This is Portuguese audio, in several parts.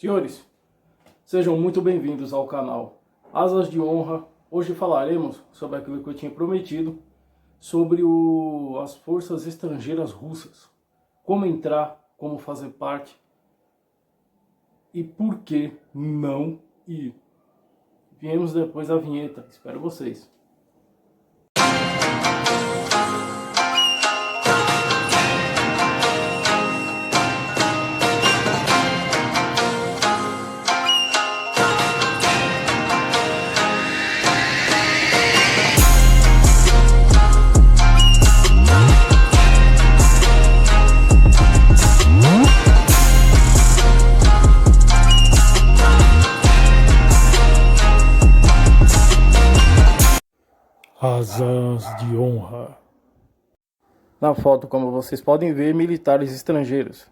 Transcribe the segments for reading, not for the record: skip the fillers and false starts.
Senhores, sejam muito bem-vindos ao canal Asas de Honra. Hoje falaremos sobre aquilo que eu tinha prometido, sobre as forças estrangeiras russas. Como entrar, como fazer parte e por que não ir. Viemos depois da vinheta, espero vocês. Asas de honra. Na foto, como vocês podem ver, militares estrangeiros.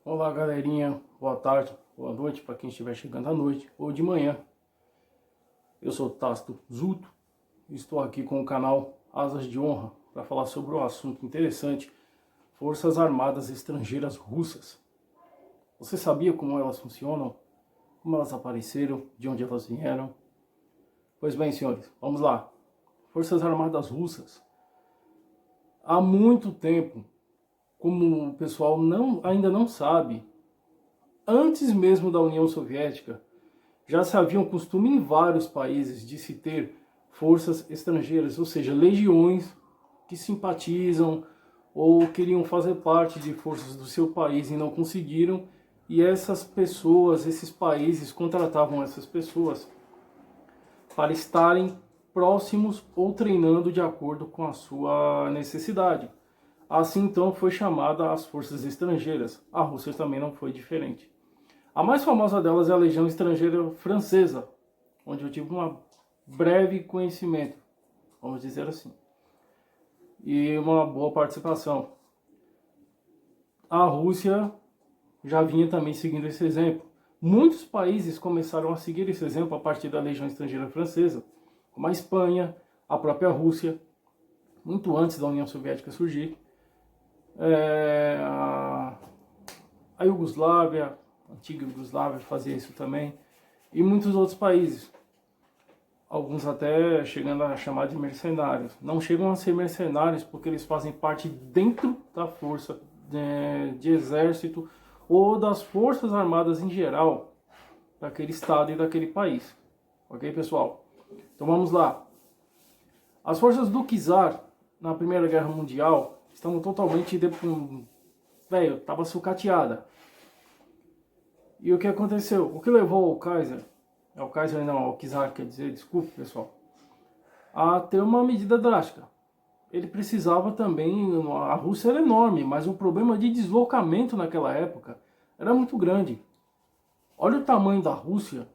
Olá, galerinha. Boa tarde, boa noite para quem estiver chegando à noite ou de manhã. Eu sou Tácito Zuto e estou aqui com o canal Asas de Honra para falar sobre um assunto interessante: Forças Armadas Estrangeiras Russas. Você sabia como elas funcionam? Como elas apareceram? De onde elas vieram? Pois bem, senhores, vamos lá. Forças Armadas Russas. Há muito tempo, como o pessoal ainda não sabe, antes mesmo da União Soviética, já se havia um costume em vários países de se ter forças estrangeiras, ou seja, legiões que simpatizam ou queriam fazer parte de forças do seu país e não conseguiram, e essas pessoas, esses países contratavam essas pessoas para estarem próximos ou treinando de acordo com a sua necessidade. Assim então foi chamada as forças estrangeiras. A Rússia também não foi diferente. A mais famosa delas é a Legião Estrangeira Francesa, onde eu tive um breve conhecimento, vamos dizer assim, e uma boa participação. A Rússia já vinha também seguindo esse exemplo. Muitos países começaram a seguir esse exemplo a partir da Legião Estrangeira Francesa, como a Espanha, a própria Rússia, muito antes da União Soviética surgir, a Iugoslávia, a antiga Iugoslávia fazia isso também, e muitos outros países, alguns até chegando a chamar de mercenários. Não chegam a ser mercenários porque eles fazem parte dentro da força de exército ou das forças armadas em geral daquele estado e daquele país. Ok, pessoal? Então vamos lá. As forças do czar na Primeira Guerra Mundial estavam totalmente estava sucateada. E o que aconteceu? O que levou ao czar, quer dizer, desculpe, pessoal, a ter uma medida drástica. Ele precisava também, a Rússia era enorme, mas o problema de deslocamento naquela época era muito grande. Olha o tamanho da Rússia,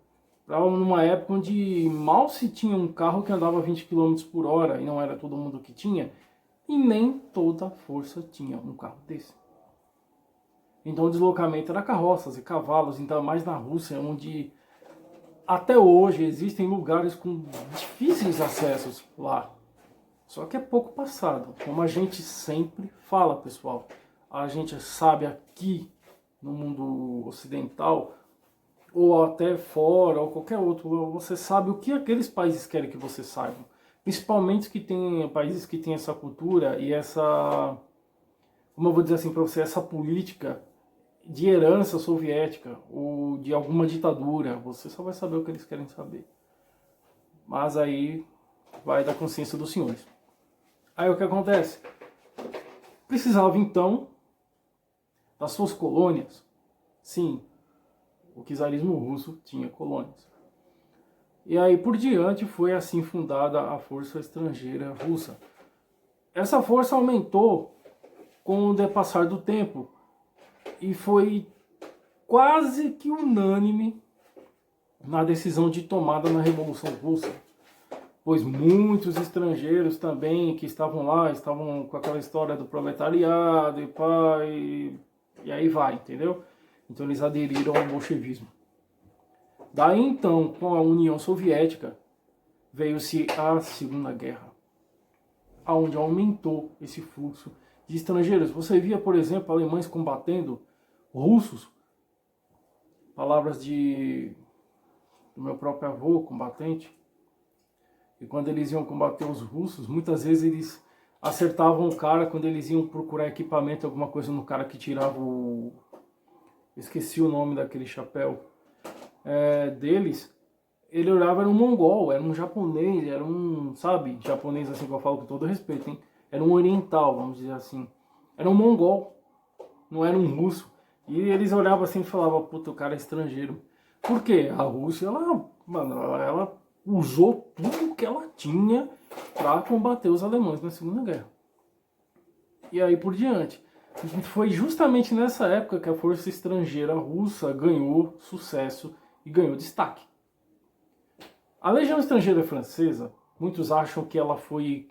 numa época onde mal se tinha um carro que andava 20 km por hora, e não era todo mundo que tinha, e nem toda força tinha um carro desse. Então o deslocamento era carroças e cavalos, ainda mais na Rússia, onde até hoje existem lugares com difíceis acessos lá. Só que é pouco passado, como a gente sempre fala, pessoal. A gente sabe aqui no mundo ocidental, ou até fora, ou qualquer outro, você sabe o que aqueles países querem que você saiba. Principalmente países que têm essa cultura e essa, como eu vou dizer assim para você, essa política de herança soviética ou de alguma ditadura. Você só vai saber o que eles querem saber. Mas aí vai da consciência dos senhores. Aí o que acontece? Precisava então das suas colônias. Sim, o czarismo russo tinha colônias. E aí por diante foi assim fundada a Força Estrangeira Russa. Essa força aumentou com o depassar do tempo e foi quase que unânime na decisão de tomada na Revolução Russa. Pois muitos estrangeiros também que estavam lá, estavam com aquela história do proletariado e aí vai, entendeu? Então eles aderiram ao bolchevismo. Daí então, com a União Soviética, veio-se a Segunda Guerra, onde aumentou esse fluxo de estrangeiros. Você via, por exemplo, alemães combatendo russos palavras do meu próprio avô, combatente. E quando eles iam combater os russos, muitas vezes eles acertavam o cara quando eles iam procurar equipamento, alguma coisa no cara que tirava o... Esqueci o nome daquele chapéu deles. Ele olhava, era um mongol, era um japonês, era um, sabe, japonês assim que eu falo com todo respeito, hein? Era um oriental, vamos dizer assim. Era um mongol, não era um russo. E eles olhavam assim e falavam, puta, o cara é estrangeiro. Por quê? A Rússia, ela usou tudo que ela tinha para combater os alemães na Segunda Guerra. E aí por diante. Foi justamente nessa época que a força estrangeira russa ganhou sucesso e ganhou destaque. A Legião Estrangeira Francesa, muitos acham que ela foi...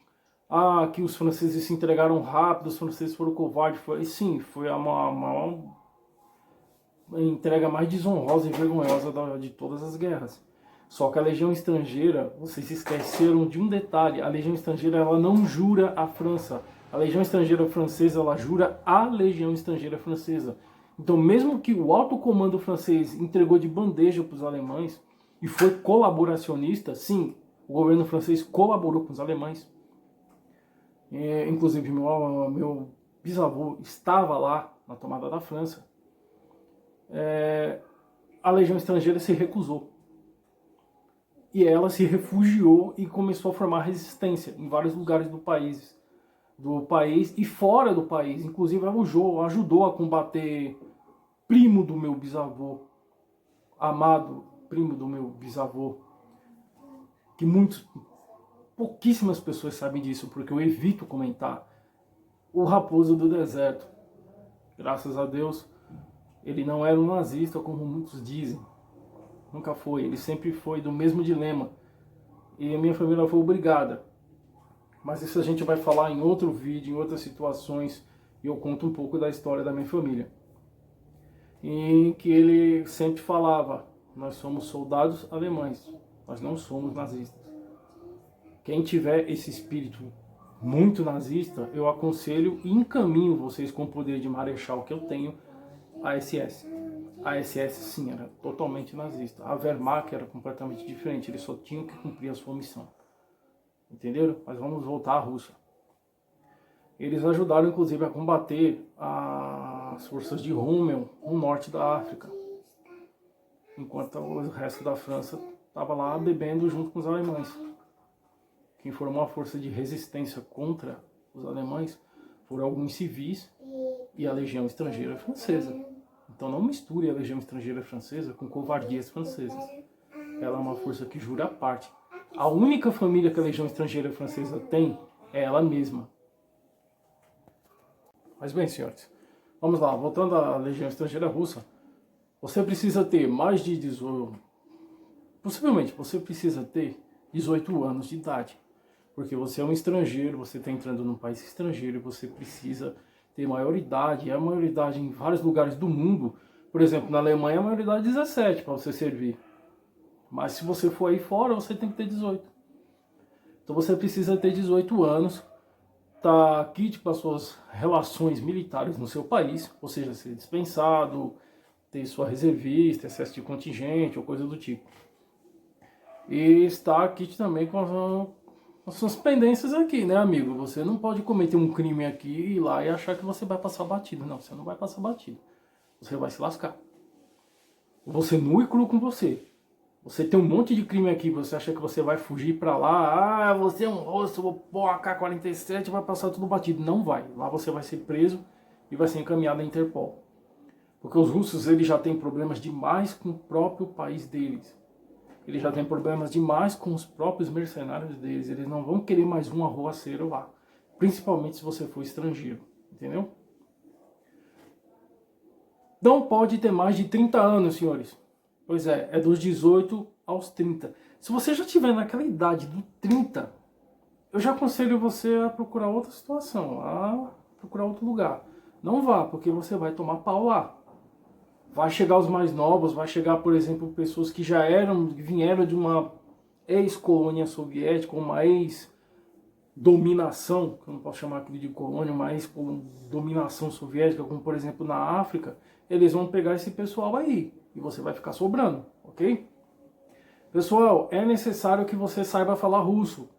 que os franceses se entregaram rápido, os franceses foram covardes. Sim, foi uma entrega mais desonrosa e vergonhosa de todas as guerras. Só que a Legião Estrangeira, vocês esqueceram de um detalhe, a Legião Estrangeira ela não jura a França. A Legião Estrangeira Francesa, ela jura a Legião Estrangeira Francesa. Então, mesmo que o alto comando francês entregou de bandeja para os alemães e foi colaboracionista, sim, o governo francês colaborou com os alemães. Inclusive, meu bisavô estava lá na tomada da França. A Legião Estrangeira se recusou. E ela se refugiou e começou a formar resistência em vários lugares do país e fora do país. Inclusive ajudou a combater primo do meu bisavô, amado primo do meu bisavô, que pouquíssimas pessoas sabem disso, porque eu evito comentar. O Raposo do Deserto, graças a Deus, ele não era um nazista como muitos dizem. Nunca foi, ele sempre foi do mesmo dilema. E a minha família foi obrigada. Mas isso a gente vai falar em outro vídeo, em outras situações. E eu conto um pouco da história da minha família. Em que ele sempre falava, nós somos soldados alemães, nós não somos nazistas. Quem tiver esse espírito muito nazista, eu aconselho e encaminho vocês com o poder de marechal que eu tenho, a SS. A SS, sim, era totalmente nazista. A Wehrmacht era completamente diferente, eles só tinham que cumprir a sua missão. Entenderam? Mas vamos voltar à Rússia. Eles ajudaram, inclusive, a combater as forças de Rommel no norte da África. Enquanto o resto da França estava lá bebendo junto com os alemães. Quem formou a força de resistência contra os alemães foram alguns civis e a Legião Estrangeira Francesa. Então não misture a Legião Estrangeira Francesa com covardias francesas. Ela é uma força que jura a parte. A única família que a Legião Estrangeira Francesa tem é ela mesma. Mas bem, senhores, vamos lá. Voltando à Legião Estrangeira Russa, você precisa ter mais de 18... Possivelmente, você precisa ter 18 anos de idade. Porque você é um estrangeiro, você está entrando num país estrangeiro e você precisa ter maioridade. E a maioridade em vários lugares do mundo, por exemplo, na Alemanha a maioridade é 17 para você servir. Mas se você for aí fora, você tem que ter 18. Então você precisa ter 18 anos, tá aqui para suas relações militares no seu país, ou seja, ser dispensado, ter sua reservista, excesso de contingente ou coisa do tipo. E estar aqui também com as suas pendências aqui, né, amigo? Você não pode cometer um crime aqui e ir lá e achar que você vai passar batido. Não, você não vai passar batido. Você vai se lascar. Você nu e cru com você. Você tem um monte de crime aqui, você acha que você vai fugir pra lá, você é um rosto, vou pôr AK-47 e vai passar tudo batido. Não vai. Lá você vai ser preso e vai ser encaminhado à Interpol. Porque os russos, eles já têm problemas demais com o próprio país deles. Eles já têm problemas demais com os próprios mercenários deles. Eles não vão querer mais um arruaceiro lá. Principalmente se você for estrangeiro. Entendeu? Não pode ter mais de 30 anos, senhores. Pois é dos 18 aos 30. Se você já estiver naquela idade do 30, eu já aconselho você a procurar outra situação, a procurar outro lugar. Não vá, porque você vai tomar pau lá. Vai chegar os mais novos, vai chegar, por exemplo, pessoas que vieram de uma ex-colônia soviética, uma ex-dominação, que eu não posso chamar aquilo de colônia, uma ex-dominação soviética, como por exemplo na África, eles vão pegar esse pessoal aí e você vai ficar sobrando, ok? Pessoal, é necessário que você saiba falar russo.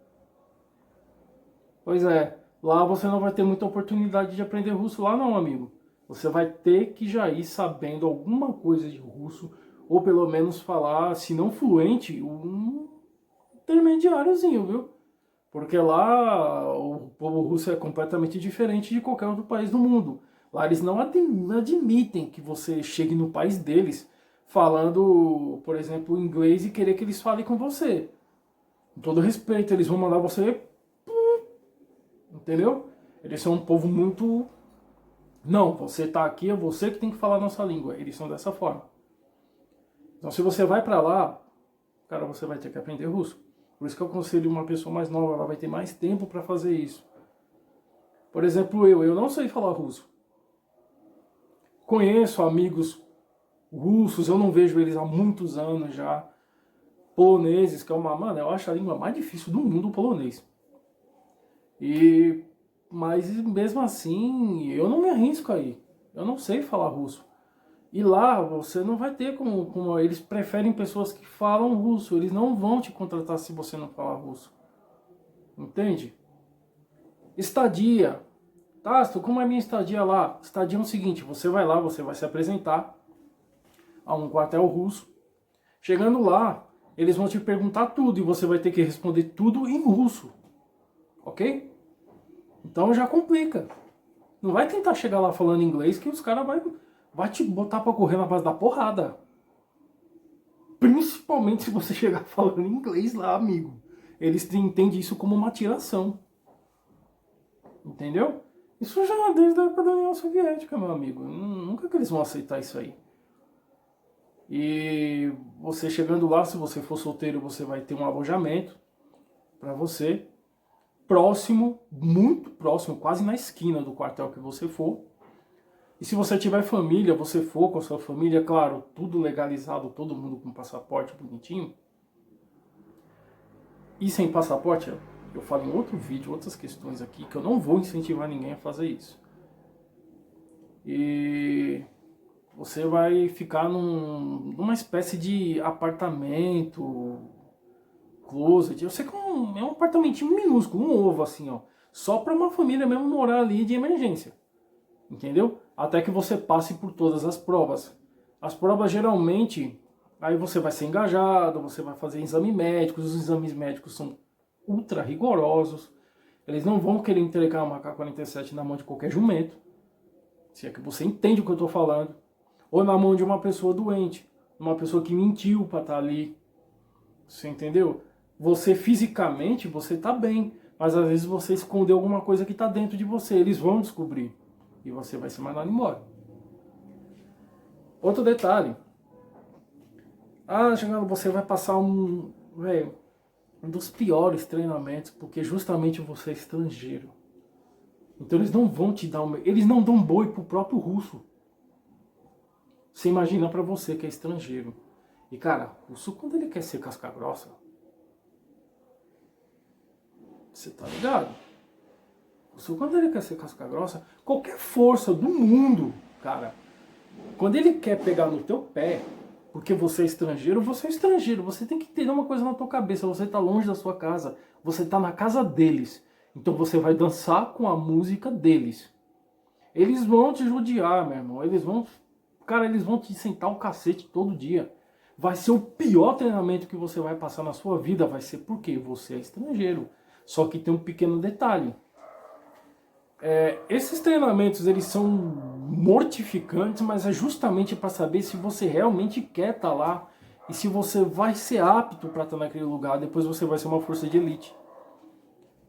Pois é, lá você não vai ter muita oportunidade de aprender russo lá não, amigo. Você vai ter que já ir sabendo alguma coisa de russo, ou pelo menos falar, se não fluente, um intermediáriozinho, viu? Porque lá o povo russo é completamente diferente de qualquer outro país do mundo. Lá eles não admitem que você chegue no país deles falando, por exemplo, inglês e querer que eles falem com você. Com todo respeito, eles vão mandar você... Entendeu? Eles são um povo muito... Não, você tá aqui, é você que tem que falar a nossa língua. Eles são dessa forma. Então se você vai pra lá, cara, você vai ter que aprender russo. Por isso que eu aconselho uma pessoa mais nova, ela vai ter mais tempo para fazer isso. Por exemplo, eu não sei falar russo. Conheço amigos russos, eu não vejo eles há muitos anos já. Poloneses, que é uma... Mano, eu acho a língua mais difícil do mundo, o polonês. Mas mesmo assim, eu não me arrisco aí. Eu não sei falar russo. E lá você não vai ter como... Eles preferem pessoas que falam russo. Eles não vão te contratar se você não falar russo. Entende? Estadia. Tasto, como é a minha estadia lá? Estadia é o seguinte, você vai lá, você vai se apresentar a um quartel russo. Chegando lá, eles vão te perguntar tudo e você vai ter que responder tudo em russo. Ok? Então já complica. Não vai tentar chegar lá falando inglês que os caras vai te botar pra correr na base da porrada. Principalmente se você chegar falando inglês lá, amigo. Eles entendem isso como uma tiração. Entendeu? Isso já desde a época da União Soviética, meu amigo. Nunca que eles vão aceitar isso aí. E você chegando lá, se você for solteiro, você vai ter um alojamento para você. Próximo, muito próximo, quase na esquina do quartel que você for. E se você tiver família, você for com a sua família, claro, tudo legalizado, todo mundo com passaporte bonitinho. E sem passaporte, eu falo em outro vídeo, outras questões aqui, que eu não vou incentivar ninguém a fazer isso. E você vai ficar numa espécie de apartamento, closet. Eu sei que é um apartamentinho minúsculo, um ovo assim, ó. Só para uma família mesmo morar ali de emergência. Entendeu? Até que você passe por todas as provas. As provas geralmente, aí você vai ser engajado, você vai fazer exame médico, os exames médicos são ultra rigorosos. Eles não vão querer entregar uma AK-47 na mão de qualquer jumento. Se é que você entende o que eu estou falando. Ou na mão de uma pessoa doente, uma pessoa que mentiu para estar ali. Você entendeu? Você fisicamente, você tá bem, mas às vezes você escondeu alguma coisa que tá dentro de você, eles vão descobrir. E você vai ser mandado embora. Outro detalhe. Chegando, você vai passar um dos piores treinamentos, porque justamente você é estrangeiro. Então eles não vão te dar eles não dão boi pro próprio russo. Você imagina pra você que é estrangeiro. E cara, o russo quando ele quer ser casca grossa, você tá ligado? O russo quando ele quer ser casca grossa, qualquer força do mundo, cara, quando ele quer pegar no teu pé, porque você é estrangeiro, você tem que ter uma coisa na tua cabeça, você tá longe da sua casa, você tá na casa deles, então você vai dançar com a música deles. Eles vão te judiar, meu irmão, eles vão te sentar o cacete todo dia. Vai ser o pior treinamento que você vai passar na sua vida, vai ser porque você é estrangeiro. Só que tem um pequeno detalhe. Esses treinamentos, eles são mortificantes, mas é justamente para saber se você realmente quer estar lá e se você vai ser apto para estar naquele lugar. Depois você vai ser uma força de elite.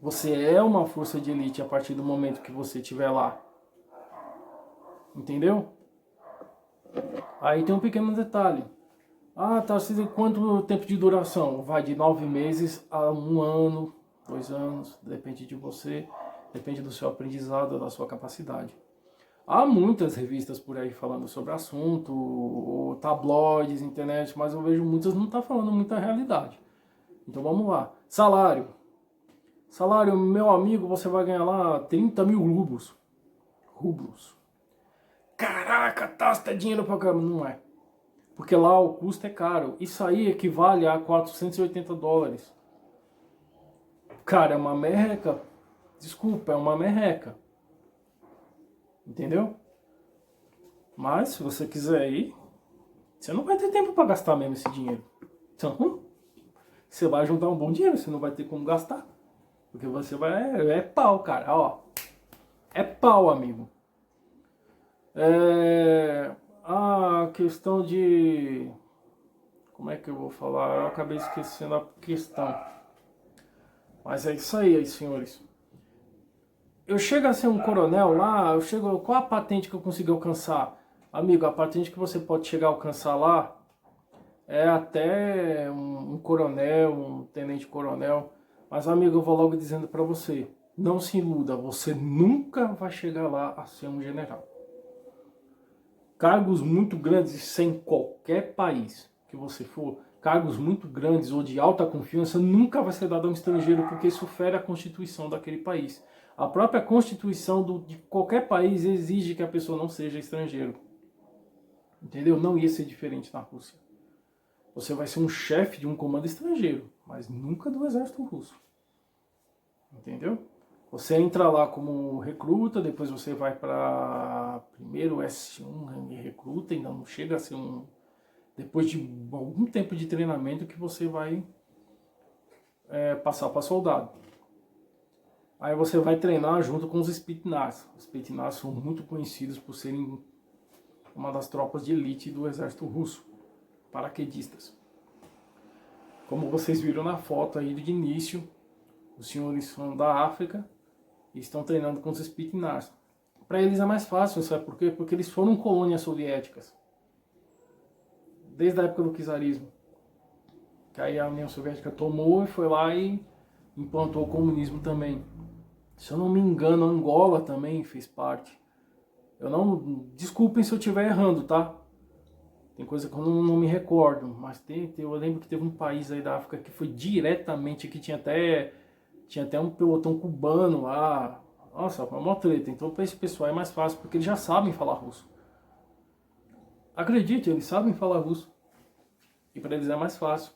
Você é uma força de elite a partir do momento que você estiver lá. Entendeu? Aí tem um pequeno detalhe. Tá, quanto tempo de duração? Vai de 9 meses a 1 ano, 2 anos, depende de você, depende do seu aprendizado, da sua capacidade. Há muitas revistas por aí falando sobre o assunto, ou tabloides, internet, mas eu vejo muitas não tá falando muita realidade. Então vamos lá. Salário. Salário, meu amigo, você vai ganhar lá 30 mil rublos. caraca, tá dinheiro pra caramba. Não é. Porque lá o custo é caro. Isso aí equivale a 480 dólares. Cara, é uma merreca. Desculpa, é uma merreca. Entendeu? Mas se você quiser ir, você não vai ter tempo para gastar mesmo esse dinheiro. Então, você vai juntar um bom dinheiro, você não vai ter como gastar. Porque você vai... É pau, cara, ó. É pau, amigo. A questão de... Como é que eu vou falar? Eu acabei esquecendo a questão. Mas é isso aí, senhores. Eu chego a ser um coronel lá, eu chego... Qual a patente que eu consigo alcançar? Amigo, a patente que você pode chegar a alcançar lá é até um coronel, um tenente-coronel. Mas, amigo, eu vou logo dizendo pra você, não se iluda, você nunca vai chegar lá a ser um general. Cargos muito grandes, isso é em qualquer país que você for, cargos muito grandes ou de alta confiança nunca vai ser dado a um estrangeiro, porque isso fere a Constituição daquele país. A própria Constituição de qualquer país exige que a pessoa não seja estrangeiro. Entendeu? Não ia ser diferente na Rússia. Você vai ser um chefe de um comando estrangeiro, mas nunca do exército russo. Entendeu? Você entra lá como recruta, depois você vai para primeiro S1 recruta, ainda não chega a ser um... Depois de algum tempo de treinamento que você vai passar para soldado. Aí você vai treinar junto com os Spetsnaz. Os Spetsnaz são muito conhecidos por serem uma das tropas de elite do exército russo, paraquedistas. Como vocês viram na foto aí de início, os senhores são da África e estão treinando com os Spetsnaz. Para eles é mais fácil, sabe por quê? Porque eles foram colônias soviéticas. Desde a época do czarismo. Que aí a União Soviética tomou e foi lá e implantou o comunismo também. Se eu não me engano, Angola também fez parte. Desculpem se eu estiver errando, tá? Tem coisa que eu não me recordo, mas eu lembro que teve um país aí da África que foi diretamente, que tinha até um pelotão cubano lá. Nossa, foi uma treta. Então para esse pessoal é mais fácil, porque eles já sabem falar russo. Acredite, eles sabem falar russo. E para eles é mais fácil.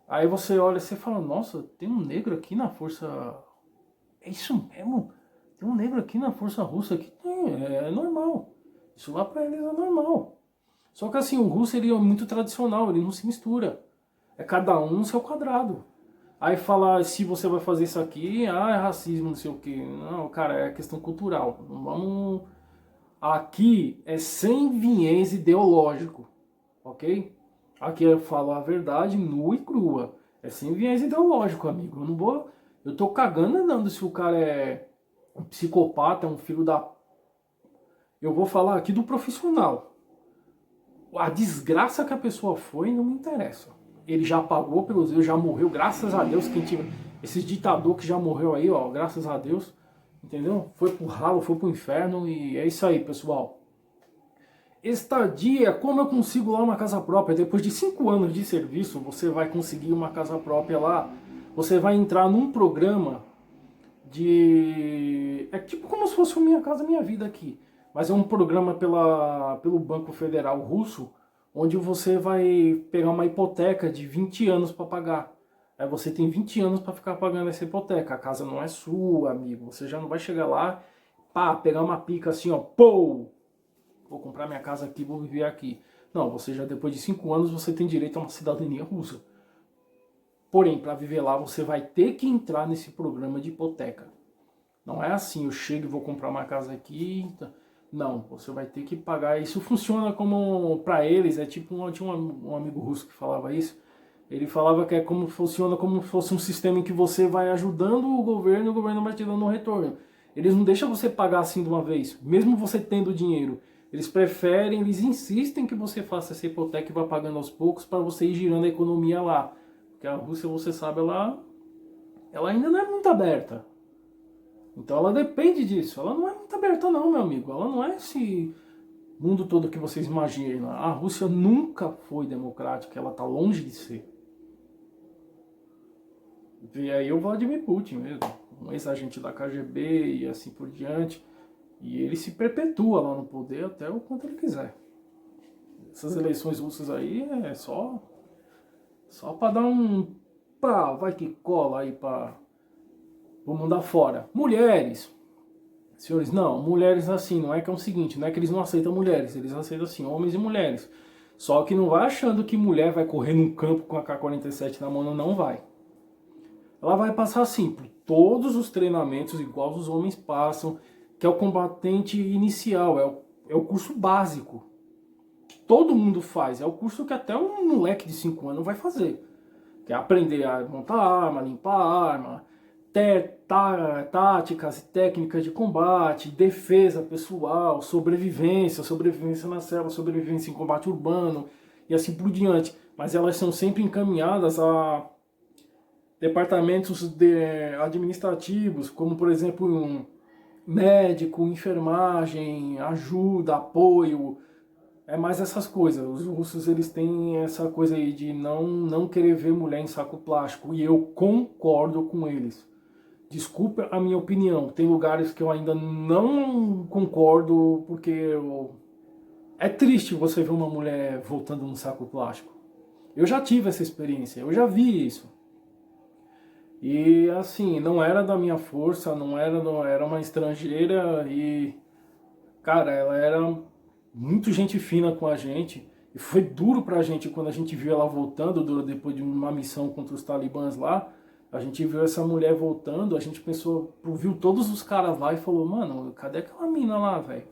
Aí você olha e você fala, nossa, tem um negro aqui na força... É isso mesmo? Tem um negro aqui na força russa? Aqui tem, é normal. Isso lá para eles é normal. Só que assim, o russo ele é muito tradicional, ele não se mistura. É cada um no seu quadrado. Aí fala, se você vai fazer isso aqui, é racismo, não sei o que. Não, cara, é questão cultural. Não vamos... Aqui é sem viés ideológico, ok? Aqui eu falo a verdade nua e crua. É sem viés ideológico, amigo. Eu não vou... Eu tô cagando andando se o cara é um psicopata, um filho da... Eu vou falar aqui do profissional. A desgraça que a pessoa foi não me interessa. Ele já pagou pelos erros, já morreu, graças a Deus. Quem tiver esses ditador que já morreu aí, ó, graças a Deus, entendeu? Foi pro ralo, foi pro inferno e é isso aí, pessoal. Estadia, como eu consigo lá uma casa própria? Depois de 5 anos de serviço, você vai conseguir uma casa própria lá. Você vai entrar num programa de... É tipo como se fosse o Minha Casa Minha Vida aqui. Mas é um programa pelo Banco Federal Russo, onde você vai pegar uma hipoteca de 20 anos para pagar. Aí você tem 20 anos para ficar pagando essa hipoteca. A casa não é sua, amigo. Você já não vai chegar lá, pá, pegar uma pica assim, ó, pô! Vou comprar minha casa aqui, vou viver aqui. Não, você já depois de 5 anos você tem direito a uma cidadania russa. Porém, para viver lá você vai ter que entrar nesse programa de hipoteca. Não é assim, eu chego e vou comprar uma casa aqui... Não, você vai ter que pagar. Isso funciona como, para eles, é tipo, tinha um amigo russo que falava isso. Ele falava que funciona como se fosse um sistema em que você vai ajudando o governo e o governo vai te dando um retorno. Eles não deixam você pagar assim de uma vez, mesmo você tendo dinheiro. Eles insistem que você faça essa hipoteca e vá pagando aos poucos para você ir girando a economia lá. Porque a Rússia, você sabe, ela ainda não é muito aberta. Então ela depende disso. Ela não é muito aberta não, meu amigo. Ela não é esse mundo todo que vocês imaginam. A Rússia nunca foi democrática. Ela está longe de ser. E aí o Vladimir Putin mesmo. Um ex-agente da KGB e assim por diante. E ele se perpetua lá no poder até o quanto ele quiser. Essas eleições russas aí é só para dar um pá, vai que cola aí para o mundo afora. Mulheres, senhores, não, mulheres assim, não é que é o seguinte, não é que eles não aceitam mulheres, eles aceitam assim, homens e mulheres. Só que não vai achando que mulher vai correr num campo com a K-47 na mão, não vai. Ela vai passar assim, por todos os treinamentos igual os homens passam, que é o combatente inicial, é o curso básico. Todo mundo faz, é o curso que até um moleque de 5 anos vai fazer. Que é aprender a montar arma, limpar a arma, ter táticas e técnicas de combate, defesa pessoal, sobrevivência na selva, sobrevivência em combate urbano e assim por diante. Mas elas são sempre encaminhadas a departamentos administrativos, como por exemplo um médico, enfermagem, ajuda, apoio, é mais essas coisas. Os russos, eles têm essa coisa aí de não querer ver mulher em saco plástico, e eu concordo com eles. Desculpa a minha opinião, tem lugares que eu ainda não concordo, porque é triste você ver uma mulher voltando num saco plástico. Eu já tive essa experiência, eu já vi isso. E assim, não era da minha força, era uma estrangeira e, cara, ela era muito gente fina com a gente. E foi duro pra gente quando a gente viu ela voltando depois de uma missão contra os talibãs lá. A gente viu essa mulher voltando, a gente pensou, viu todos os caras lá e falou, mano, cadê aquela mina lá, velho?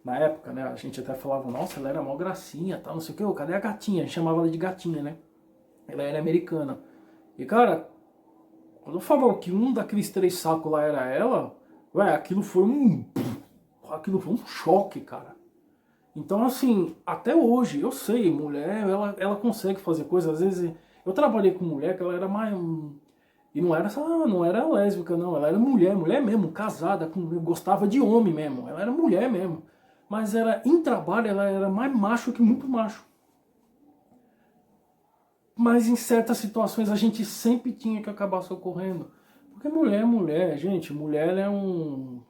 Na época, né, a gente até falava, nossa, ela era mó gracinha, tal, não sei o que, cadê a gatinha? A gente chamava ela de gatinha, né? Ela era americana. E, cara, quando falou que um daqueles 3 sacos lá era ela, ué, aquilo foi um choque, cara. Então, assim, até hoje, eu sei, mulher, ela consegue fazer coisas, às vezes, eu trabalhei com mulher que ela era mais, e não era lésbica, não, ela era mulher mesmo, casada, gostava de homem mesmo, ela era mulher mesmo. Mas em trabalho, ela era mais macho que muito macho. Mas em certas situações a gente sempre tinha que acabar socorrendo. Porque mulher é mulher, gente. Mulher é um...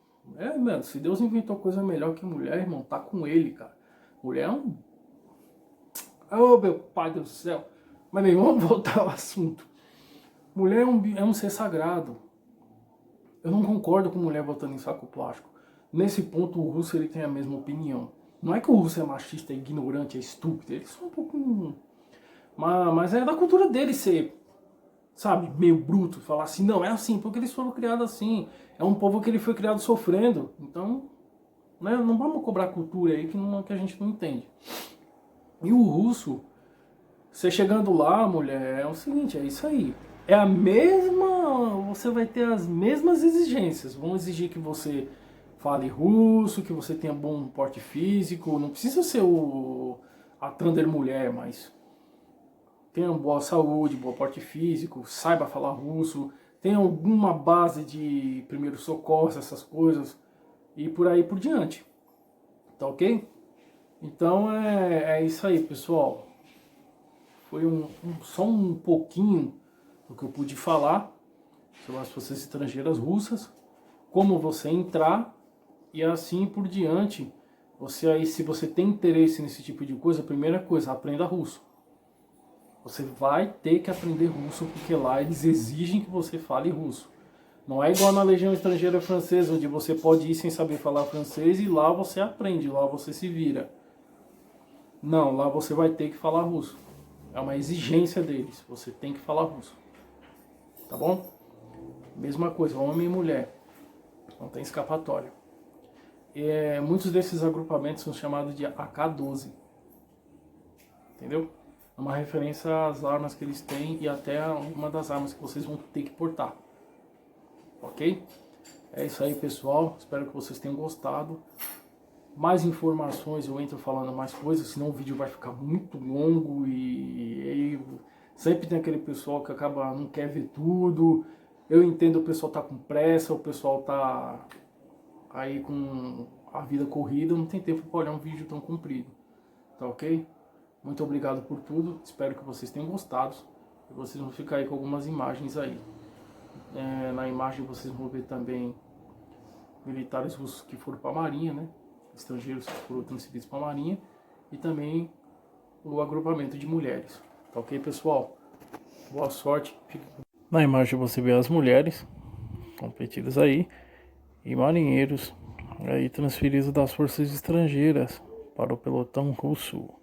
mano, se Deus inventou coisa melhor que mulher, irmão, tá com ele, cara. Mulher é um... Oh, meu pai do céu. Mas, bem, vamos voltar ao assunto. Mulher é um ser sagrado. Eu não concordo com mulher botando em saco plástico. Nesse ponto, o russo ele tem a mesma opinião. Não é que o russo é machista, é ignorante, é estúpido. Eles são um pouco... Mas é da cultura dele ser, sabe, meio bruto, falar assim, não, é assim, porque eles foram criados assim. É um povo que ele foi criado sofrendo. Então, né, não vamos cobrar cultura aí que a gente não entende. E o russo, você chegando lá, mulher, é o seguinte, é isso aí. É a mesma, você vai ter as mesmas exigências. Vão exigir que você fale russo, que você tenha bom porte físico. Não precisa ser a Thunder mulher, mas... tenha boa saúde, bom porte físico, saiba falar russo, tenha alguma base de primeiros socorros, essas coisas, e por aí por diante. Tá ok? Então é isso aí, pessoal. Foi só um pouquinho do que eu pude falar sobre as forças estrangeiras russas, como você entrar e assim por diante. Você aí, se você tem interesse nesse tipo de coisa, a primeira coisa, aprenda russo. Você vai ter que aprender russo, porque lá eles exigem que você fale russo. Não é igual na Legião Estrangeira Francesa, onde você pode ir sem saber falar francês e lá você aprende, lá você se vira. Não, lá você vai ter que falar russo. É uma exigência deles, você tem que falar russo. Tá bom? Mesma coisa, homem e mulher. Não tem escapatória. Muitos desses agrupamentos são chamados de AK-12. Entendeu? É uma referência às armas que eles têm e até uma das armas que vocês vão ter que portar. Ok? É isso aí, pessoal. Espero que vocês tenham gostado. Mais informações, eu entro falando mais coisas, senão o vídeo vai ficar muito longo e sempre tem aquele pessoal que não quer ver tudo. Eu entendo, o pessoal tá com pressa, o pessoal tá aí com a vida corrida, não tem tempo para olhar um vídeo tão comprido. Tá ok? Muito obrigado por tudo, espero que vocês tenham gostado. E vocês vão ficar aí com algumas imagens aí. Na imagem vocês vão ver também militares russos que foram para a Marinha, né? Estrangeiros que foram transferidos para a Marinha, e também o agrupamento de mulheres. Tá ok, pessoal? Boa sorte. Na imagem você vê as mulheres competidas aí e marinheiros aí transferidos das forças estrangeiras para o pelotão russo.